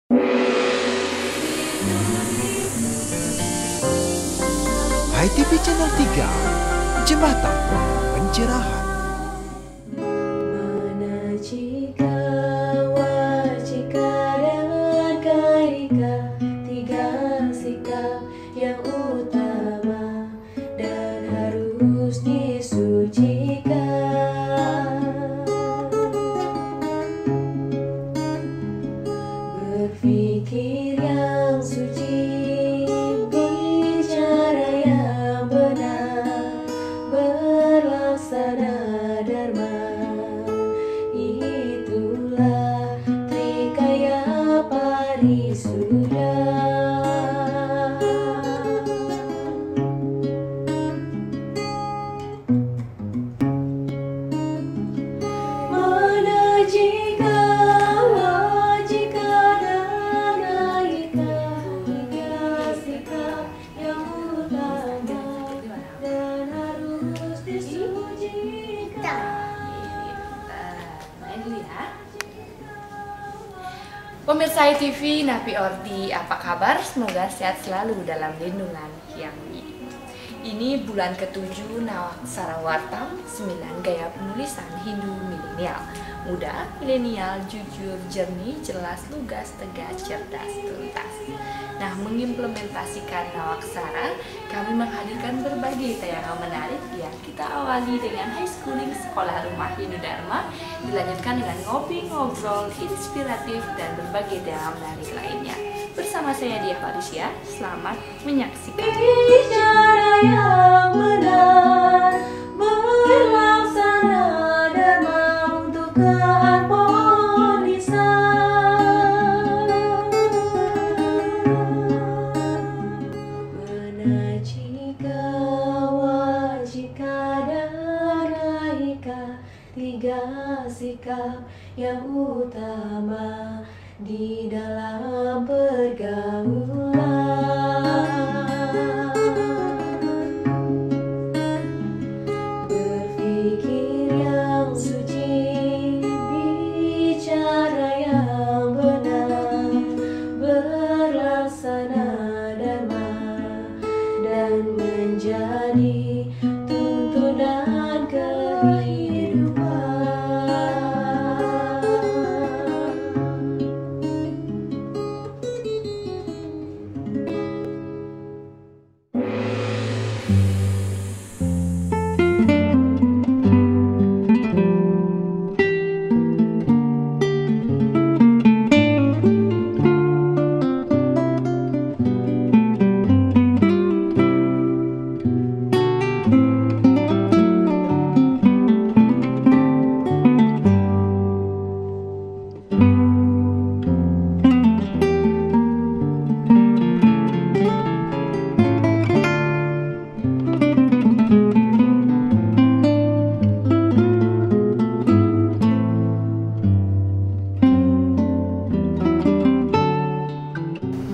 HiTV Channel 3, Jembatan Pencerahan. Mana jika wajika dengan karika, tiga sikap yang utama dan harus disucikan. Berpikir yang suci, bicara yang benar, berlaksana dharma. Itulah Trikaya Parisuda. Mana jika wajika dan raika, tiga sikap yang utama dan harus disucikan. Main dulu ya. Pemirsa HiTV, Napi Ordi, apa kabar? Semoga sehat selalu dalam lindungan Hyang Widi. Ini bulan ke-7 Nawaksara Wartam 9 gaya penulisan Hindu milenial. Muda, milenial, jujur, jernih, jelas, lugas, tegas, cerdas, tuntas. Nah, mengimplementasikan Nawaksara, kami menghadirkan berbagai tayangan menarik yang kita awali dengan high schooling Sekolah Rumah Hindu Dharma, dilanjutkan dengan ngopi, ngobrol, inspiratif, dan berbagai tayangan menarik lainnya. Bersama saya Dia Parisya, selamat menyaksikan. Bicara yang benar, berlaksana dharma untuk keharmonisan. Mana jika wajika dan raika, tiga sikap yang utama di dalam pergaulan. Berpikir yang suci, bicara yang benar, berlaksana dharma dan menjadi tuntunan kehidupan.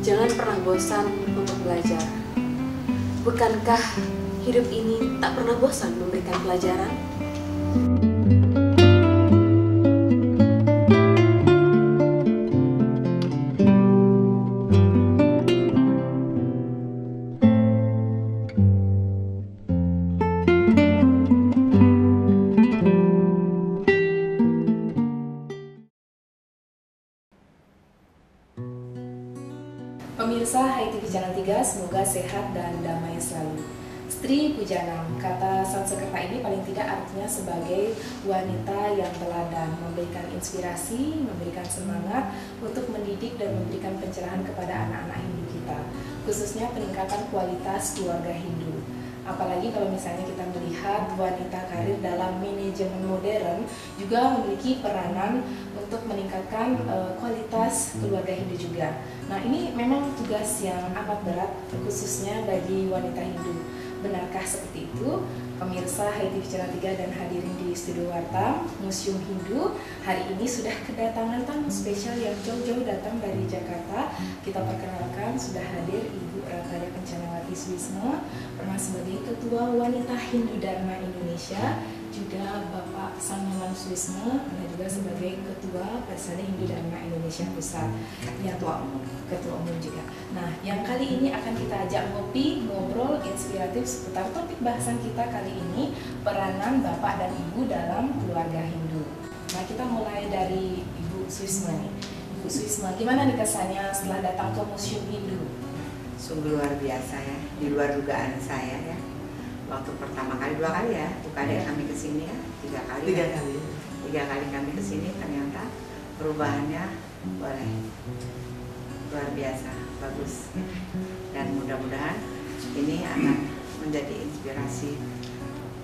Jangan pernah bosan untuk belajar. Bukankah hidup ini tak pernah bosan memberikan pelajaran? Pemirsa HiTV Channel 3, semoga sehat dan damai selalu. Sri Pujanam, kata Sanskerta ini paling tidak artinya sebagai wanita yang teladan, memberikan inspirasi, memberikan semangat untuk mendidik dan memberikan pencerahan kepada anak-anak Hindu kita, khususnya peningkatan kualitas keluarga Hindu. Apalagi kalau misalnya kita melihat wanita karir dalam manajemen modern juga memiliki peranan untuk meningkatkan kualitas keluarga Hindu juga. Nah, ini memang tugas yang amat berat khususnya bagi wanita Hindu. Benarkah seperti itu? Pemirsa HiTV Channel 3 dan hadirin di Studio Warta Museum Hindu, hari ini sudah kedatangan tamu spesial yang jauh-jauh datang dari Jakarta. Kita perkenalkan, sudah hadir Ibu Rataya Kencanawati Suisma, pernah sebagai Ketua Wanita Hindu Dharma Indonesia, juga Bapak Sangawan Suisma, pernah juga sebagai Ketua Persada Hindu Dharma Indonesia Pusat, yang Ketua Umum juga. Nah, yang kali ini akan kita ajak ngobrol inspiratif seputar topik bahasan kita kali ini, peranan Bapak dan Ibu dalam keluarga Hindu. Nah, kita mulai dari Ibu Suisma nih. Ibu Suisma, gimana nih kesannya setelah datang ke Museum Hindu? Sungguh luar biasa ya, di luar dugaan saya ya. Waktu pertama kali, 2 kali ya, 2 kali kami kesini ya, 3 kali. 3 kali kami kesini, ternyata perubahannya boleh luar biasa, bagus. Dan mudah-mudahan ini akan menjadi inspirasi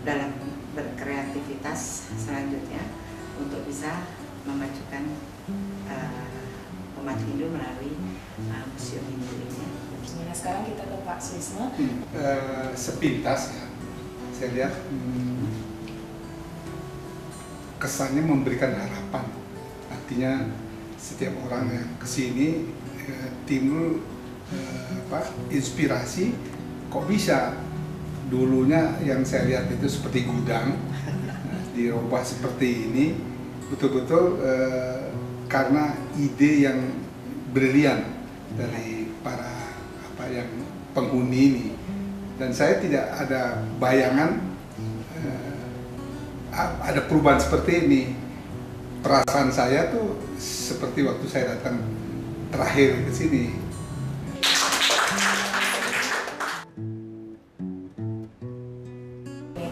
dalam berkreativitas selanjutnya untuk bisa memajukan umat Hindu melalui Museum Hindu ini. Nah, sekarang kita ke Pak Suisma. Sepintas ya, saya lihat kesannya memberikan harapan. Artinya setiap orang yang kesini timbul inspirasi. Kok bisa dulunya yang saya lihat itu seperti gudang dirubah seperti ini, betul-betul karena ide yang brilian dari para yang penghuni ini. Dan saya tidak ada bayangan ada perubahan seperti ini. Perasaan saya tuh seperti waktu saya datang terakhir ke sini.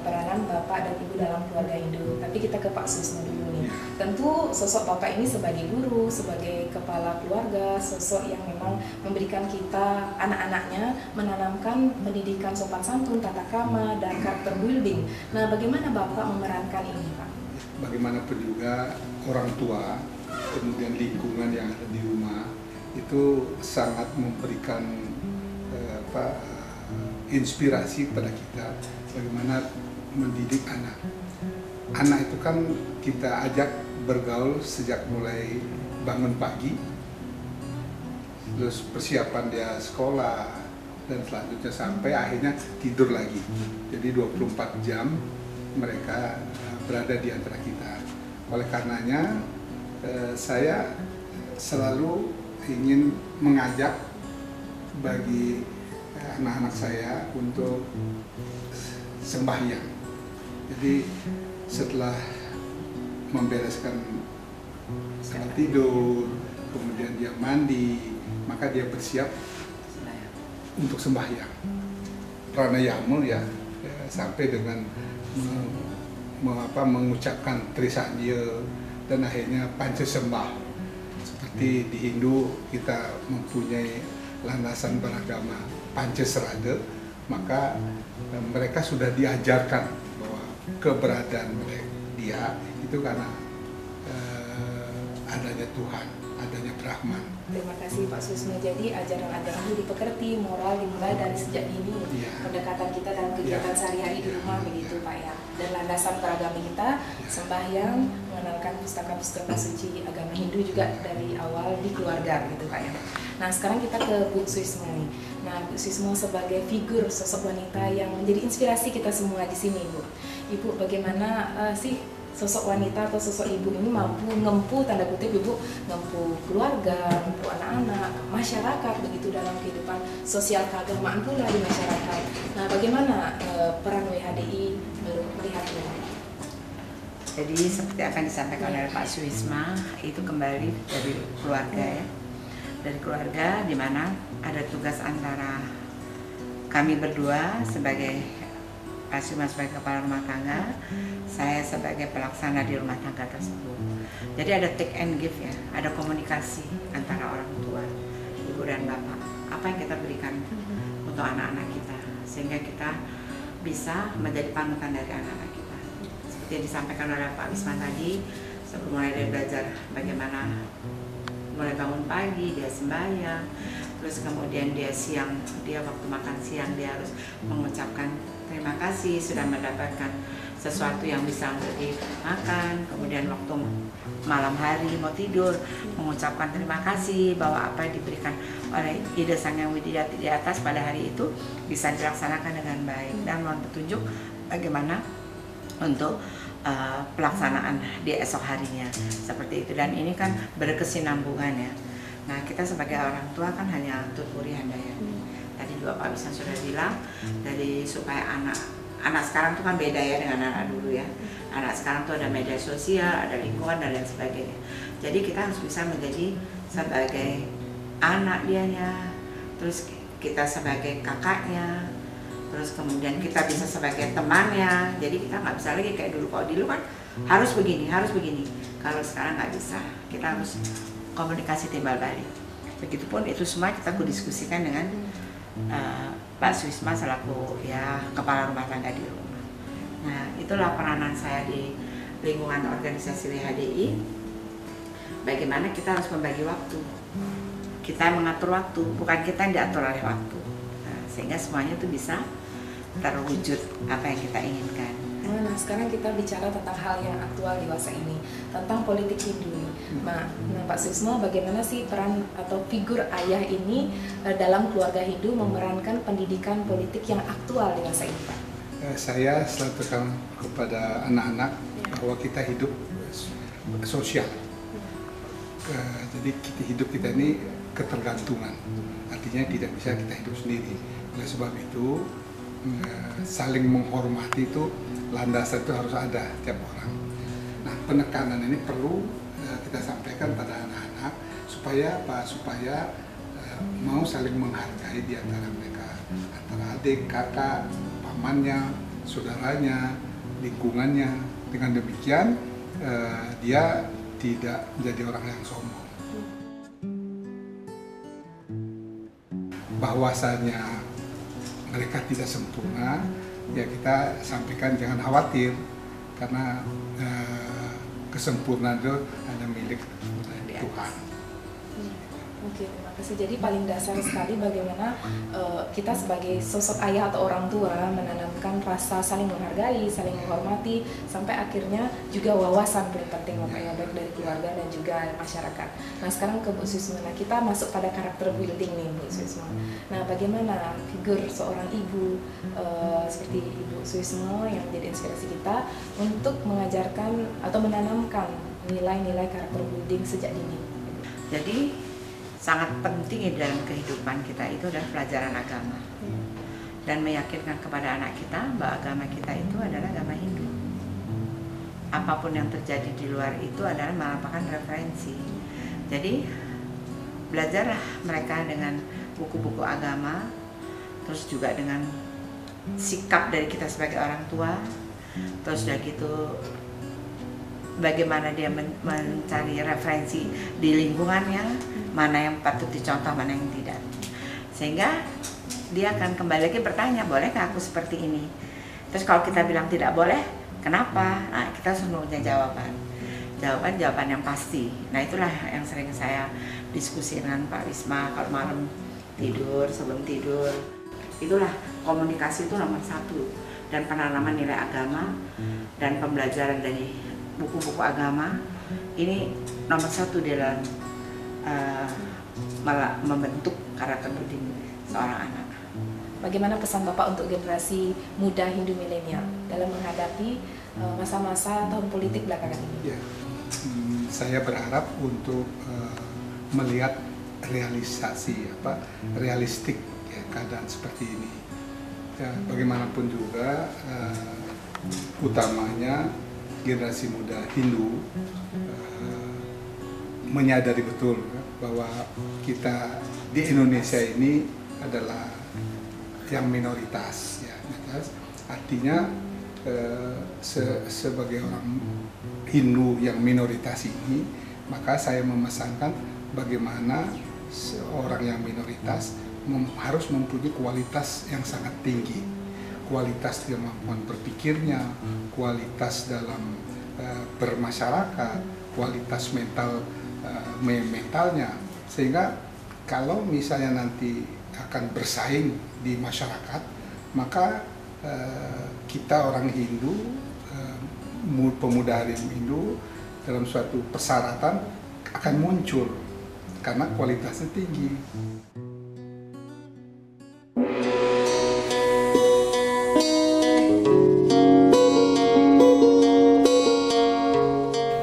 Peranan Bapak dan Ibu dalam keluarga Hindu. Tapi kita ke Pak Suisma dulu nih. Tentu sosok Bapak ini sebagai guru, sebagai kepala keluarga, sosok yang memang memberikan kita anak-anaknya, menanamkan pendidikan sopan santun, tata krama, dan karakter building. Nah, bagaimana Bapak memerankan ini, Pak? Bagaimanapun juga orang tua, kemudian lingkungan yang ada di rumah itu sangat memberikan inspirasi kepada kita bagaimana mendidik anak. Anak itu kan kita ajak bergaul sejak mulai bangun pagi, terus persiapan dia sekolah, dan selanjutnya sampai akhirnya tidur lagi. Jadi 24 jam mereka berada di antara kita. Oleh karenanya saya selalu ingin mengajak bagi anak-anak saya untuk sembahyang. Jadi setelah membereskan kamar tidur, kemudian dia mandi, maka dia bersiap untuk sembahyang. Pranayama ya, sampai dengan mengucapkan Trisanya dan akhirnya Pancasembah. Seperti di Hindu kita mempunyai landasan beragama Pancasrada, maka mereka sudah diajarkan bahwa keberadaan dia itu karena adanya Tuhan, adanya Brahman. Terima kasih Pak Suisma. Jadi ajaran-ajaran itu dipekerti, moral dimulai dari sejak dini. Pendekatan kita dalam kegiatan sehari-hari di rumah begitu Pak ya. Dan landasan beragama kita, sembahyang, mengenalkan pustaka-pustaka suci agama Hindu juga dari awal di keluarga begitu Pak ya. Nah, sekarang kita ke Bu Suisma nih. Nah, Bu Suisma sebagai figur sosok wanita yang menjadi inspirasi kita semua di sini, Bu. Ibu bagaimana sih sosok wanita atau sosok ibu ini mampu ngempu, tanda kutip Ibu, ngempu keluarga, ngempu anak-anak, masyarakat begitu dalam kehidupan sosial keagamaan pula di masyarakat. Nah, bagaimana peran WHDI melihatnya? Jadi seperti apa yang disampaikan oleh Pak Suisma, itu kembali dari keluarga ya. Dari keluarga di mana ada tugas antara kami berdua sebagai Pak Suisma sebagai kepala rumah tangga, saya sebagai pelaksana di rumah tangga tersebut. Jadi ada take and give ya, ada komunikasi antara orang tua, ibu dan bapak. Apa yang kita berikan untuk anak-anak kita, sehingga kita bisa menjadi panutan dari anak-anak kita. Seperti yang disampaikan oleh Pak Wisman tadi, sebelum mulai dari belajar bagaimana mulai bangun pagi, dia sembahyang, terus kemudian dia siang, dia waktu makan siang dia harus mengucapkan terima kasih sudah mendapatkan sesuatu yang bisa untuk dimakan, kemudian waktu malam hari mau tidur mengucapkan terima kasih bahwa apa yang diberikan oleh Ida Sang Yang Widya di atas pada hari itu bisa dilaksanakan dengan baik, dan mohon petunjuk bagaimana untuk pelaksanaan di esok harinya seperti itu. Dan ini kan berkesinambungan ya. Nah, kita sebagai orang tua kan hanya tuturi handayani. Tadi juga Pak Wisman sudah bilang, dari supaya anak sekarang tuh kan beda ya dengan anak dulu ya. Anak sekarang tuh ada media sosial, ada lingkungan dan lain sebagainya. Jadi kita harus bisa menjadi sebagai anak dianya, terus kita sebagai kakaknya, terus kemudian kita bisa sebagai temannya. Jadi kita nggak bisa lagi kayak dulu. Kalau dulu kan harus begini, harus begini. Kalau sekarang nggak bisa, kita harus komunikasi timbal balik. Begitupun itu semua kita diskusikan dengan Pak Suisma selaku ya kepala rumah tangga di rumah. Nah, itulah peranan saya di lingkungan organisasi WHDI. Bagaimana kita harus membagi waktu. Kita mengatur waktu, bukan kita yang diatur oleh waktu. Nah, sehingga semuanya itu bisa terwujud apa yang kita inginkan. Nah, sekarang kita bicara tentang hal yang aktual di masa ini, tentang politik Hindu. Nah, Pak Suisma, bagaimana sih peran atau figur ayah ini dalam keluarga Hindu memerankan pendidikan politik yang aktual di masa ini, Pak? Saya selalu tekan kepada anak-anak bahwa kita hidup sosial. Jadi hidup kita ini ketergantungan, artinya tidak bisa kita hidup sendiri. Oleh sebab itu saling menghormati itu landasan itu harus ada tiap orang. Nah, penekanan ini perlu kita sampaikan pada anak-anak supaya apa? Supaya mau saling menghargai di antara mereka, antara adik, kakak, pamannya, saudaranya, lingkungannya. Dengan demikian dia tidak menjadi orang yang sombong. Bahwasanya mereka tidak sempurna, ya kita sampaikan jangan khawatir, karena kesempurnaan itu hanya milik Tuhan. Oke, terima kasih. Jadi paling dasar sekali bagaimana kita sebagai sosok ayah atau orang tua menanamkan rasa saling menghargai, saling menghormati, sampai akhirnya juga wawasan paling penting Bapak ya, baik dari keluarga dan juga masyarakat. Nah, sekarang ke Bu Suisma. Nah, kita masuk pada karakter building nih Bu Suisma. Nah, bagaimana figur seorang ibu seperti Ibu Suisma yang menjadi inspirasi kita untuk mengajarkan atau menanamkan nilai-nilai karakter building sejak dini? Jadi sangat penting dalam kehidupan kita itu adalah pelajaran agama dan meyakinkan kepada anak kita bahwa agama kita itu adalah agama Hindu. Apapun yang terjadi di luar itu adalah merupakan referensi. Jadi belajarlah mereka dengan buku-buku agama, terus juga dengan sikap dari kita sebagai orang tua, terus udah gitu bagaimana dia mencari referensi di lingkungannya, mana yang patut dicontoh, mana yang tidak. Sehingga dia akan kembali lagi bertanya, bolehkah aku seperti ini? Terus kalau kita bilang tidak boleh, kenapa? Nah, kita semua punya jawaban. Jawaban yang pasti. Nah, itulah yang sering saya diskusi dengan Pak Wisma kalau malam tidur, sebelum tidur. Itulah komunikasi itu nomor satu. Dan penanaman nilai agama dan pembelajaran dari buku-buku agama ini nomor satu dalam membentuk karakter budi seorang anak. Bagaimana pesan Bapak untuk generasi muda Hindu milenial dalam menghadapi masa-masa tahun politik belakangan ini? Ya, saya berharap untuk melihat realistik ya, keadaan seperti ini. Ya, bagaimanapun juga utamanya generasi muda Hindu menyadari betul bahwa kita di Indonesia ini adalah yang minoritas, ya. Artinya sebagai orang Hindu yang minoritas ini, maka saya memesankan bagaimana seorang yang minoritas harus mempunyai kualitas yang sangat tinggi, kualitas kemampuan berpikirnya, kualitas dalam bermasyarakat, kualitas mentalnya, sehingga kalau misalnya nanti akan bersaing di masyarakat, maka kita orang Hindu, pemuda Hari Hindu dalam suatu persyaratan akan muncul karena kualitasnya tinggi.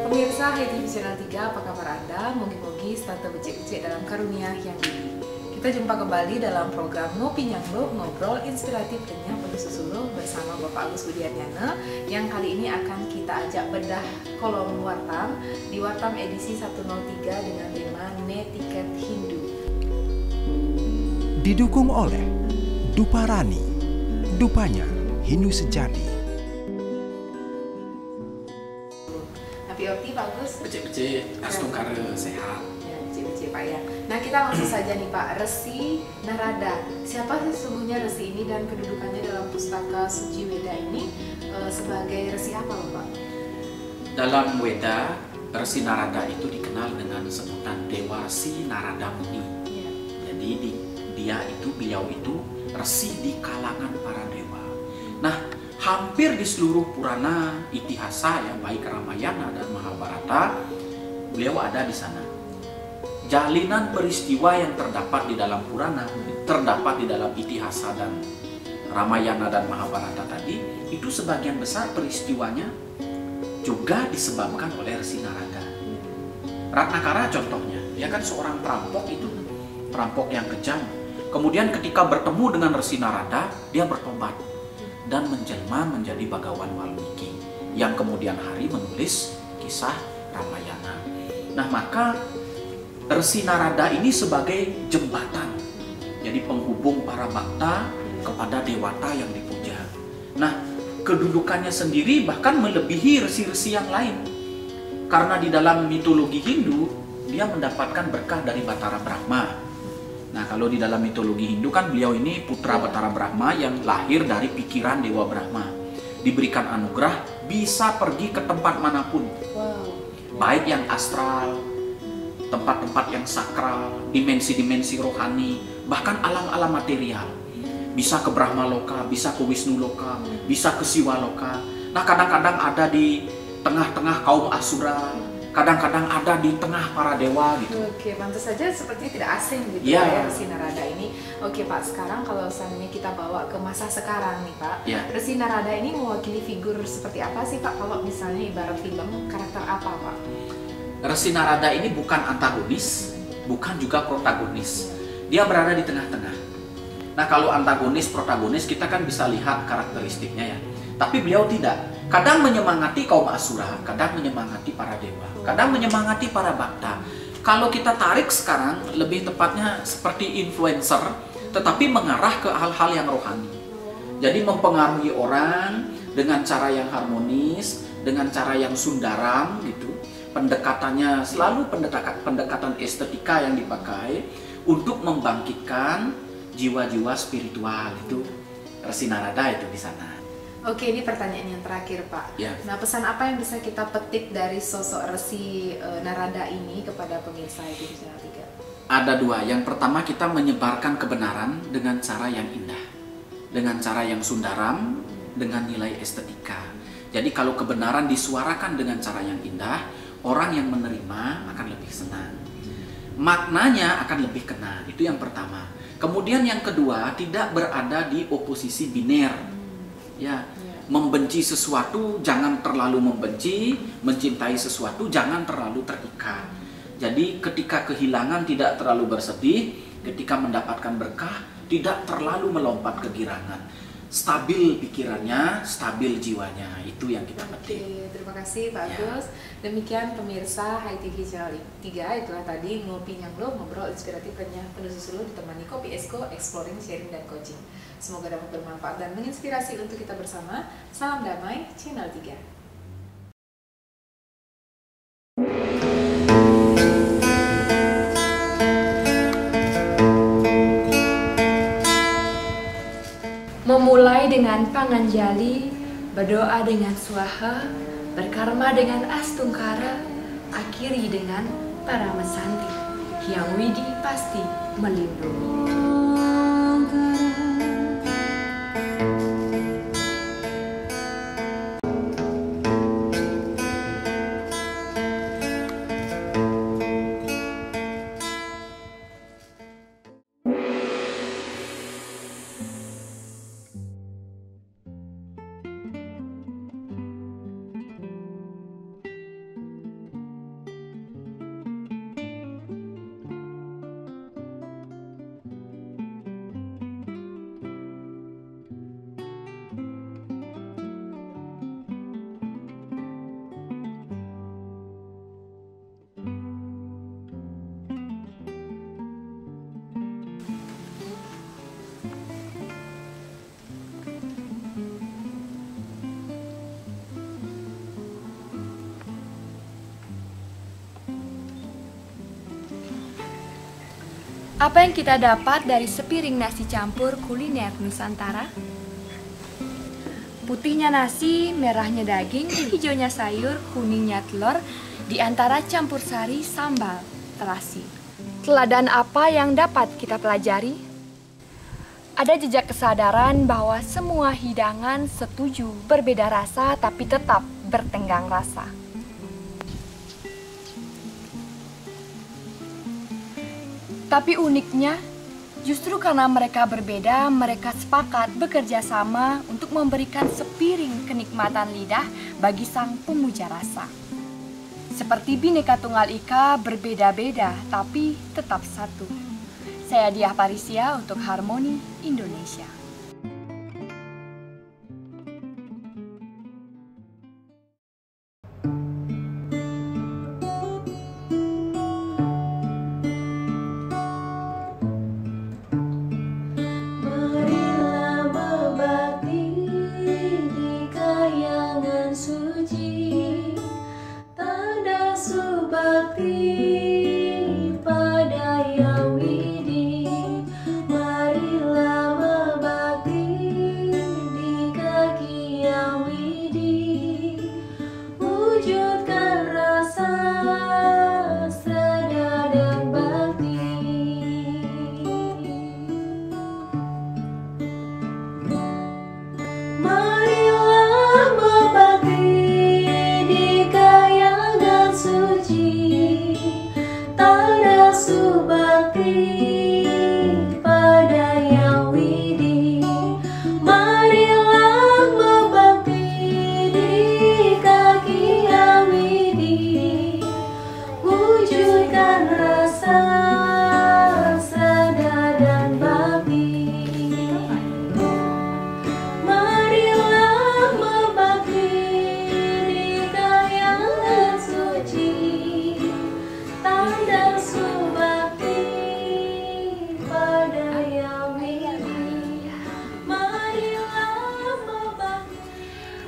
Pemirsa HiTV Channel 3, apa kabar Anda? Mogi-mogi tante becek-becek dalam karunia yang tinggi. Kita jumpa kembali dalam program Ngopi Nyanglo, ngobrol inspiratif renyah penuh susulo bersama Bapak Agus Budiarnyana yang kali ini akan kita ajak bedah kolom Wartam di Wartam edisi 103 dengan tema Netiket Hindu. Didukung oleh Duparani, Dupanya Hindu Sejati. Nabi Oti, Pak Agus. Becek-becek, astungkara sehat. Ya, becek-becek Pak ya. Nah, kita langsung saja nih Pak, Resi Narada. Siapa sesungguhnya Resi ini dan kedudukannya dalam pustaka Suci Weda ini sebagai Resi apa loh Pak? Dalam Weda, Resi Narada itu dikenal dengan sebutan Dewa Si Narada Muni. Ya. Jadi beliau itu resi di kalangan para dewa. Nah, hampir di seluruh Purana Itihasa ya, baik Ramayana dan Mahabharata, beliau ada di sana. Jalinan peristiwa yang terdapat di dalam Purana, terdapat di dalam Itihasa dan Ramayana dan Mahabharata tadi, itu sebagian besar peristiwanya juga disebabkan oleh Resi Narada. Ratnakara contohnya, dia kan seorang perampok itu, perampok yang kejam. Kemudian ketika bertemu dengan Resi Narada, dia bertobat dan menjelma menjadi Bhagawan Walmiki yang kemudian hari menulis kisah Ramayana. Nah, maka Resi Narada ini sebagai jembatan, jadi penghubung para bhakta kepada dewata yang dipuja. Nah, kedudukannya sendiri bahkan melebihi resi-resi yang lain, karena di dalam mitologi Hindu dia mendapatkan berkah dari Batara Brahma. Nah, kalau di dalam mitologi Hindu kan beliau ini putra Batara Brahma yang lahir dari pikiran Dewa Brahma, diberikan anugerah bisa pergi ke tempat manapun, baik yang astral, tempat-tempat yang sakral, dimensi-dimensi rohani, bahkan alam-alam material. Bisa ke Brahma Loka, bisa ke Wisnu Loka, bisa ke Siwa Loka. Nah, kadang-kadang ada di tengah-tengah kaum Asura, kadang-kadang ada di tengah para dewa gitu. Oke, pantas saja seperti tidak asing gitu Ya. ya Resi Narada ini. Oke Pak, sekarang kalau misalnya kita bawa ke masa sekarang nih Pak, Ya. Resi Narada ini mewakili figur seperti apa sih Pak? Kalau misalnya ibarat film, karakter apa Pak? Resi Narada ini bukan antagonis, bukan juga protagonis. Dia berada di tengah-tengah. Nah, kalau antagonis, protagonis kita kan bisa lihat karakteristiknya ya. Tapi beliau tidak. Kadang menyemangati kaum Asura, kadang menyemangati para dewa, kadang menyemangati para bhakta. Kalau kita tarik sekarang, lebih tepatnya seperti influencer, tetapi mengarah ke hal-hal yang rohani. Jadi mempengaruhi orang dengan cara yang harmonis, dengan cara yang sundaram gitu. Pendekatannya selalu pendekatan estetika yang dipakai untuk membangkitkan jiwa-jiwa spiritual itu. Resi Narada itu di sana. Oke, ini pertanyaan yang terakhir Pak. Ya. Nah, pesan apa yang bisa kita petik dari sosok Resi Narada ini kepada pemirsa HiTV Channel 3? Ada dua. Yang pertama, kita menyebarkan kebenaran dengan cara yang indah, dengan cara yang sundaram, dengan nilai estetika. Jadi kalau kebenaran disuarakan dengan cara yang indah, orang yang menerima akan lebih senang, maknanya akan lebih kena. Itu yang pertama. Kemudian yang kedua, tidak berada di oposisi biner. Ya, membenci sesuatu jangan terlalu membenci, mencintai sesuatu jangan terlalu terikat. Jadi ketika kehilangan tidak terlalu bersedih, ketika mendapatkan berkah tidak terlalu melompat kegirangan. Stabil pikirannya, stabil jiwanya, itu yang kita petik. Oke, terima kasih Pak Ya. Agus. Demikian pemirsa HiTV Channel 3, itulah tadi Ngopi Nyanglo, ngobrol inspiratif renyah penuh susulo ditemani kopi esko, exploring, sharing, dan coaching. Semoga dapat bermanfaat dan menginspirasi untuk kita bersama. Salam damai, Channel 3. Memulai dengan panganjali, berdoa dengan swaha, berkarma dengan astungkara, akhiri dengan paramesanti. Hyang Widi pasti melindungi. Apa yang kita dapat dari sepiring nasi campur kuliner Nusantara? Putihnya nasi, merahnya daging, hijaunya sayur, kuningnya telur, di antara campur sari sambal terasi. Teladan apa yang dapat kita pelajari? Ada jejak kesadaran bahwa semua hidangan setuju berbeda rasa tapi tetap bertenggang rasa. Tapi uniknya, justru karena mereka berbeda, mereka sepakat bekerja sama untuk memberikan sepiring kenikmatan lidah bagi sang pemuja rasa. Seperti Bhinneka Tunggal Ika berbeda-beda tapi tetap satu. Saya Diah Parisia untuk Harmoni Indonesia. Marilah berbakti di kayangan suci, tanda subakti pada Yang Widi. Marilah berbakti di kaki Yang Widi, wujudkan rasa strada dan bakti. Marilah berbakti di kayangan suci, tanda subakti pada Yang Widi. Marilah berbakti di kaki Yang Widi, wujudkan rasa strada dan bakti. Marilah berbakti di kayangan suci, tanda subakti pada Yang Widi. Marilah berbakti.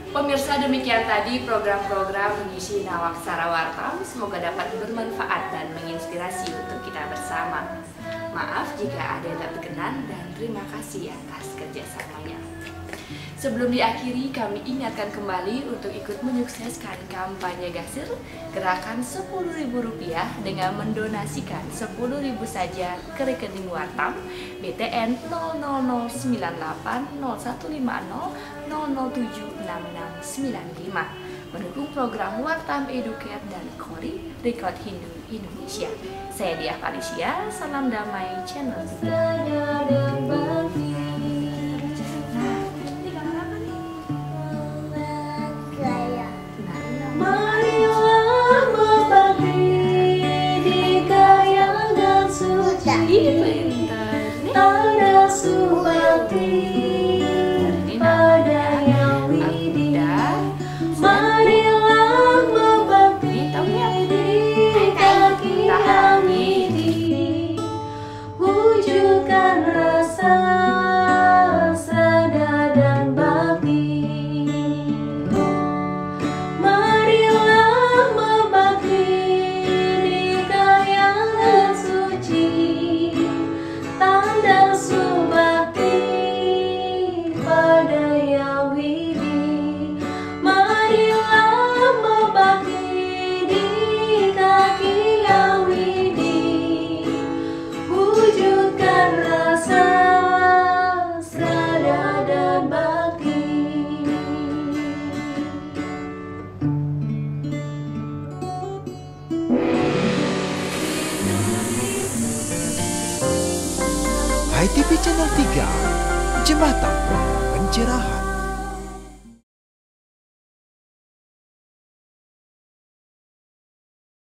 Pemirsa, demikian tadi program-program mengisi Nawaksara Wartam. Semoga dapat bermanfaat dan menginspirasi untuk kita bersama. Maaf jika ada yang tak berkenan dan terima kasih atas kerjasamanya. Sebelum diakhiri, kami ingatkan kembali untuk ikut menyukseskan kampanye Gasir gerakan Rp10.000 dengan mendonasikan 10.000 saja ke rekening Wartam BTN 0001808076695 mendukung program Wartam Educate dan KORI Rekod Hindu Indonesia. Saya Diah Parisia, salam damai channel. Strada dan bakti. Marilah berbakti di kayangan suci, tanda subakti pada Yang Widi. Marilah berbakti di kaki Yang Widi, wujudkan rasa strada dan bakti. Marilah berbakti di kayangan suci, tanda subakti pada Yang Widi. Marilah berbakti di kaki Yang Widi, wujudkan rasa strada dan bakti. ITV Channel 3, Jembatan Pencerahan.